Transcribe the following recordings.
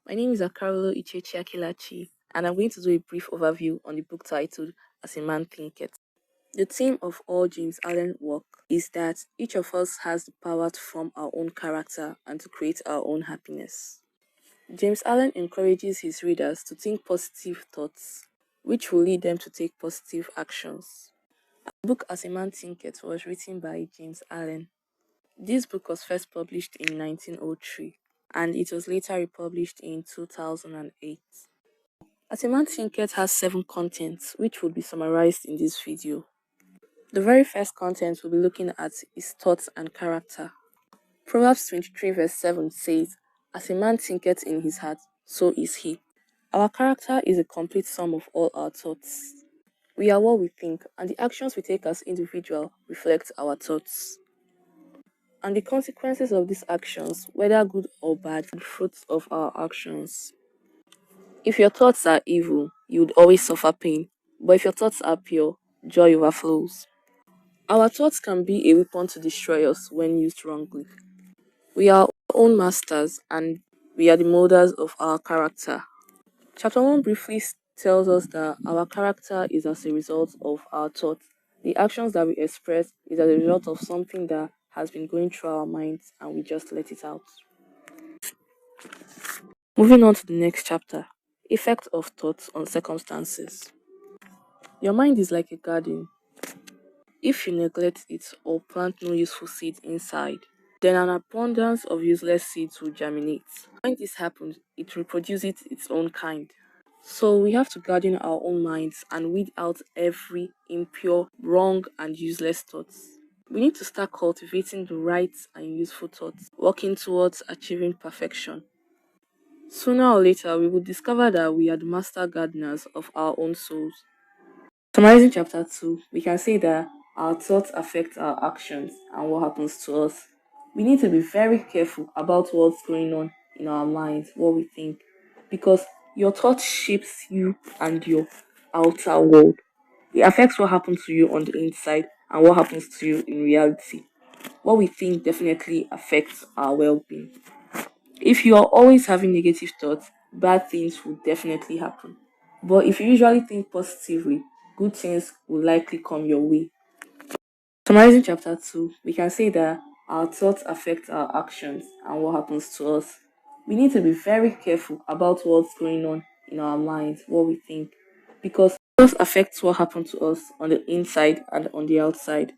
My name is Akarolo Ichechiakilachi, and I'm going to do a brief overview on the book titled As a Man Thinketh. The theme of all James Allen work is that each of us has the power to form our own character and to create our own happiness. James Allen encourages his readers to think positive thoughts, which will lead them to take positive actions. The book As a Man Thinketh was written by James Allen. This book was first published in 1903 and it was later republished in 2008. As a Man Thinketh has 7 contents which will be summarized in this video. The very first content we'll be looking at is thoughts and character. Proverbs 23 verse 7 says, "As a man thinketh in his heart, so is he." Our character is a complete sum of all our thoughts. We are what we think, and the actions we take as individuals reflect our thoughts. And the consequences of these actions, whether good or bad, are the fruits of our actions. If your thoughts are evil, you would always suffer pain, but if your thoughts are pure, joy overflows. Our thoughts can be a weapon to destroy us when used wrongly. We are our own masters and we are the molders of our character. Chapter 1 briefly tells us that our character is as a result of our thoughts. The actions that we express is as a result of something that has been going through our minds and we just let it out. Moving on to the next chapter, effect of thoughts on circumstances. Your mind is like a garden. If you neglect it or plant no useful seeds inside, then an abundance of useless seeds will germinate. When this happens, it reproduces its own kind. So we have to garden our own minds and weed out every impure, wrong, and useless thoughts. We need to start cultivating the right and useful thoughts, working towards achieving perfection. Sooner or later, we will discover that we are the master gardeners of our own souls. Summarizing chapter 2, we can say that our thoughts affect our actions and what happens to us. We need to be very careful about what's going on in our minds, what we think, because your thoughts shapes you and your outer world. It affects what happens to you on the inside and what happens to you in reality. What we think definitely affects our well-being. If you are always having negative thoughts, bad things will definitely happen. But if you usually think positively, good things will likely come your way. Summarizing chapter 2, we can say that our thoughts affect our actions and what happens to us. We need to be very careful about what's going on in our minds, what we think, because thoughts affect what happens to us on the inside and on the outside.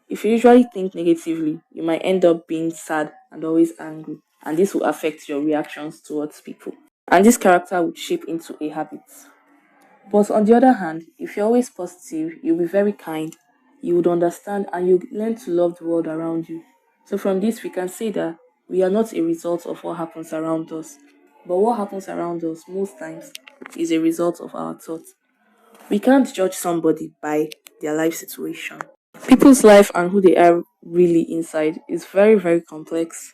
If you usually think negatively, you might end up being sad and always angry, and this will affect your reactions towards people. And this character would shape into a habit. But on the other hand, if you're always positive, you'll be very kind, you would understand, and you learn to love the world around you. So, from this, we can say that we are not a result of what happens around us, but what happens around us most times is a result of our thoughts. We can't judge somebody by their life situation. People's life and who they are really inside is very, very complex,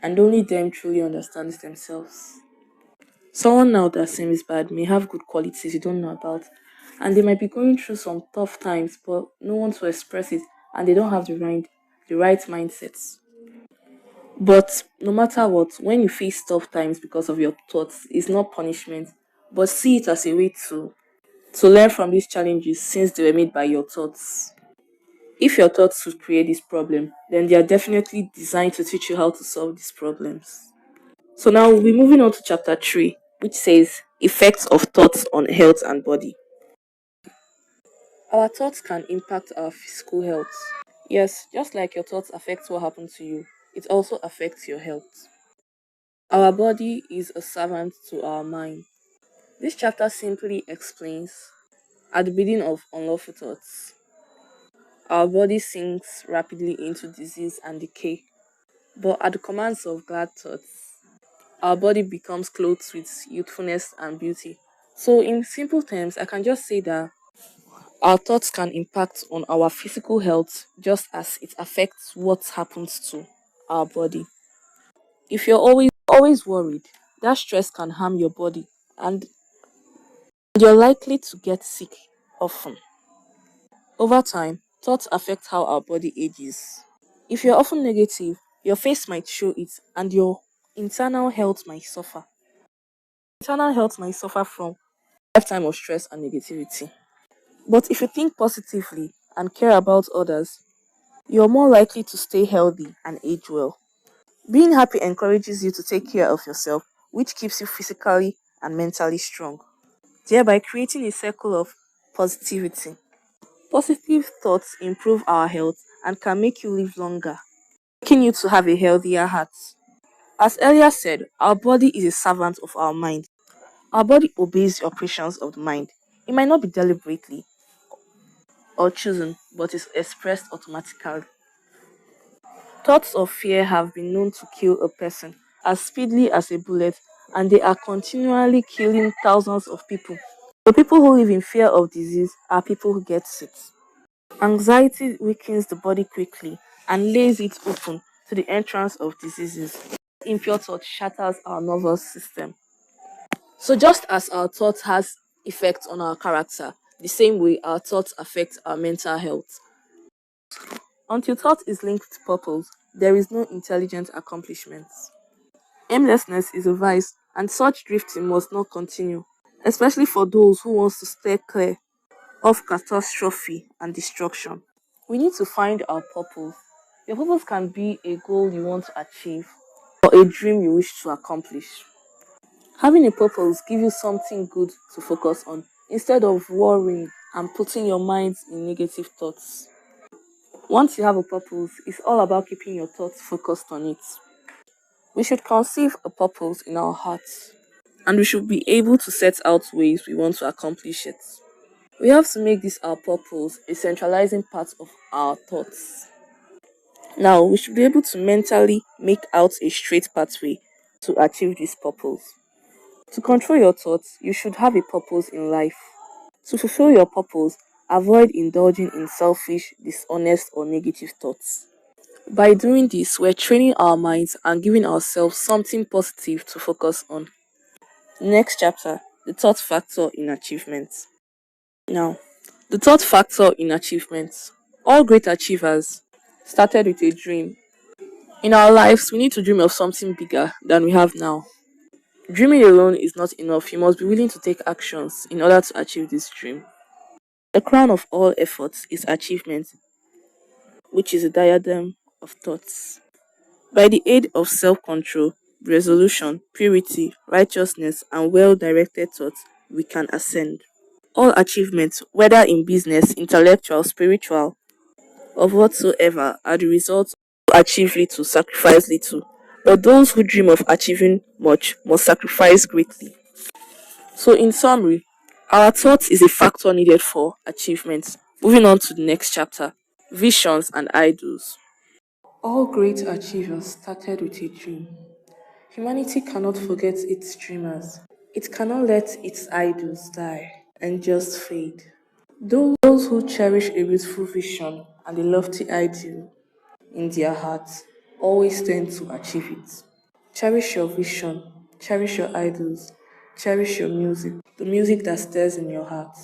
and only them truly understands themselves. Someone now that seems bad may have good qualities you don't know about, and they might be going through some tough times, but no one to express it, and they don't have the right mindsets. But no matter what, when you face tough times because of your thoughts, it's not punishment, but see it as a way to learn from these challenges since they were made by your thoughts. If your thoughts would create this problem, then they are definitely designed to teach you how to solve these problems. So now we'll be moving on to chapter 3, which says effects of thoughts on health and body. Our thoughts can impact our physical health. Yes, just like your thoughts affect what happens to you, it also affects your health. Our body is a servant to our mind. This chapter simply explains at the beginning of unlawful thoughts, our body sinks rapidly into disease and decay. But at the commands of glad thoughts, our body becomes clothed with youthfulness and beauty. So, in simple terms, I can just say that our thoughts can impact on our physical health just as it affects what happens to our body. If you're always worried, that stress can harm your body and you're likely to get sick often. Over time, thoughts affect how our body ages. If you're often negative, your face might show it and your internal health might suffer. Internal health might suffer from a lifetime of stress and negativity. But if you think positively and care about others, you're more likely to stay healthy and age well. Being happy encourages you to take care of yourself, which keeps you physically and mentally strong, thereby creating a circle of positivity. Positive thoughts improve our health and can make you live longer, making you to have a healthier heart. As earlier said, our body is a servant of our mind. Our body obeys the operations of the mind. It might not be deliberately or chosen, but is expressed automatically. Thoughts of fear have been known to kill a person as speedily as a bullet, and they are continually killing thousands of people. The people who live in fear of disease are people who get sick. Anxiety weakens the body quickly and lays it open to the entrance of diseases. Impure thought shatters our nervous system. So just as our thought has effect on our character, the same way our thoughts affect our mental health. Until thought is linked to purpose, there is no intelligent accomplishment. Aimlessness is a vice, and such drifting must not continue, especially for those who want to stay clear of catastrophe and destruction. We need to find our purpose. Your purpose can be a goal you want to achieve or a dream you wish to accomplish. Having a purpose gives you something good to focus on instead of worrying and putting your mind in negative thoughts. Once you have a purpose, it's all about keeping your thoughts focused on it. We should conceive a purpose in our hearts, and we should be able to set out ways we want to accomplish it. We have to make this our purpose a centralizing part of our thoughts. Now, we should be able to mentally make out a straight pathway to achieve this purpose. To control your thoughts, you should have a purpose in life. To fulfill your purpose, avoid indulging in selfish, dishonest, or negative thoughts. By doing this, we're training our minds and giving ourselves something positive to focus on. Next chapter, the thought factor in achievements. Now, the third factor in achievements. All great achievers started with a dream. In our lives, we need to dream of something bigger than we have now. Dreaming alone is not enough. You must be willing to take actions in order to achieve this dream. The crown of all efforts is achievement, which is a diadem of thoughts. By the aid of self control, resolution, purity, righteousness, and well directed thoughts, we can ascend. All achievements, whether in business, intellectual, spiritual, of whatsoever, are the results of achieve little, sacrifice little. But those who dream of achieving much must sacrifice greatly. So, in summary, our thoughts is a factor needed for achievements. Moving on to the next chapter, visions and idols. All great achievers started with a dream. Humanity cannot forget its dreamers. It cannot let its idols die and just fade. Those who cherish a beautiful vision and a lofty ideal in their hearts always tend to achieve it. Cherish your vision, cherish your idols, cherish your music, the music that stirs in your heart.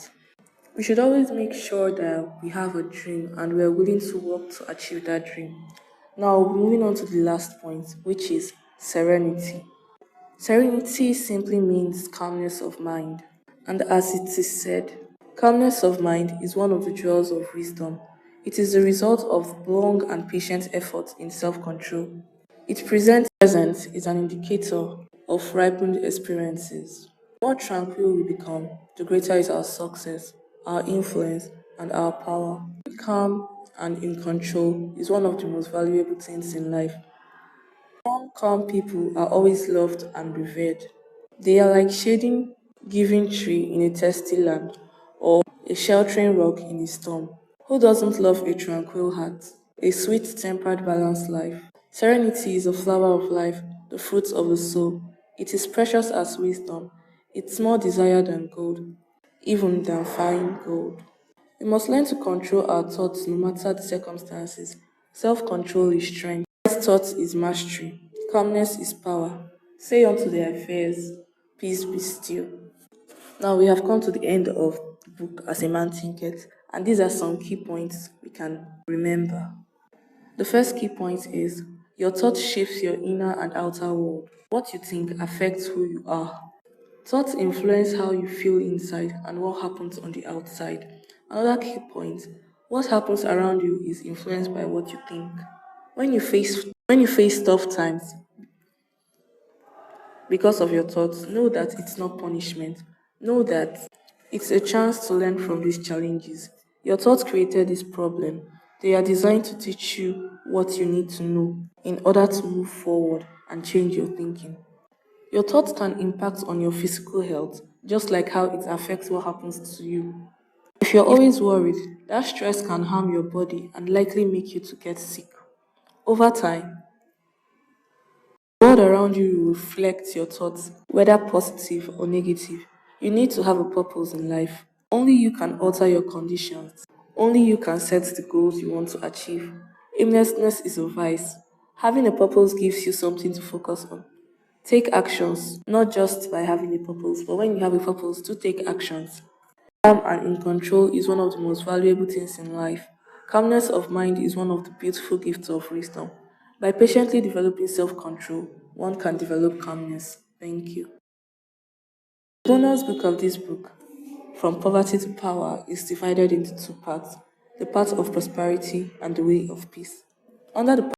We should always make sure that we have a dream and we are willing to work to achieve that dream. Now, moving on to the last point, which is serenity. Serenity simply means calmness of mind. And as it is said, calmness of mind is one of the jewels of wisdom. It is the result of long and patient effort in self control. It present is an indicator of ripened experiences. The more tranquil we become, the greater is our success, our influence, and our power. Calm and in control is one of the most valuable things in life. Strong, calm people are always loved and revered. They are like shading giving tree in a thirsty land or a sheltering rock in a storm. Who doesn't love a tranquil heart, a sweet tempered balanced life? Serenity is a flower of life, the fruit of the soul. It is precious as wisdom. It's more desired than gold, even than fine gold. We must learn to control our thoughts no matter the circumstances. Self control is strength. Right thought is mastery. Calmness is power. Say unto their affairs, peace be still. Now we have come to the end of the book As a Man Thinketh, and these are some key points we can remember. The first key point is your thought shapes your inner and outer world. What you think affects who you are. Thoughts influence how you feel inside and what happens on the outside. Another key point, what happens around you is influenced by what you think. When you face tough times because of your thoughts, know that it's not punishment. Know that it's a chance to learn from these challenges. Your thoughts created this problem. They are designed to teach you what you need to know in order to move forward and change your thinking. Your thoughts can impact on your physical health, just like how it affects what happens to you. If you're always worried, that stress can harm your body and likely make you to get sick. Over time, the world around you will reflect your thoughts, whether positive or negative. You need to have a purpose in life. Only you can alter your conditions. Only you can set the goals you want to achieve. Aimlessness is a vice. Having a purpose gives you something to focus on. Take actions, not just by having a purpose, but when you have a purpose, to take actions. Calm and in control is one of the most valuable things in life. Calmness of mind is one of the beautiful gifts of wisdom. By patiently developing self control, one can develop calmness. Thank you. The bonus book of this book, From Poverty to Power, is divided into two parts, the path of prosperity and the way of peace. Under the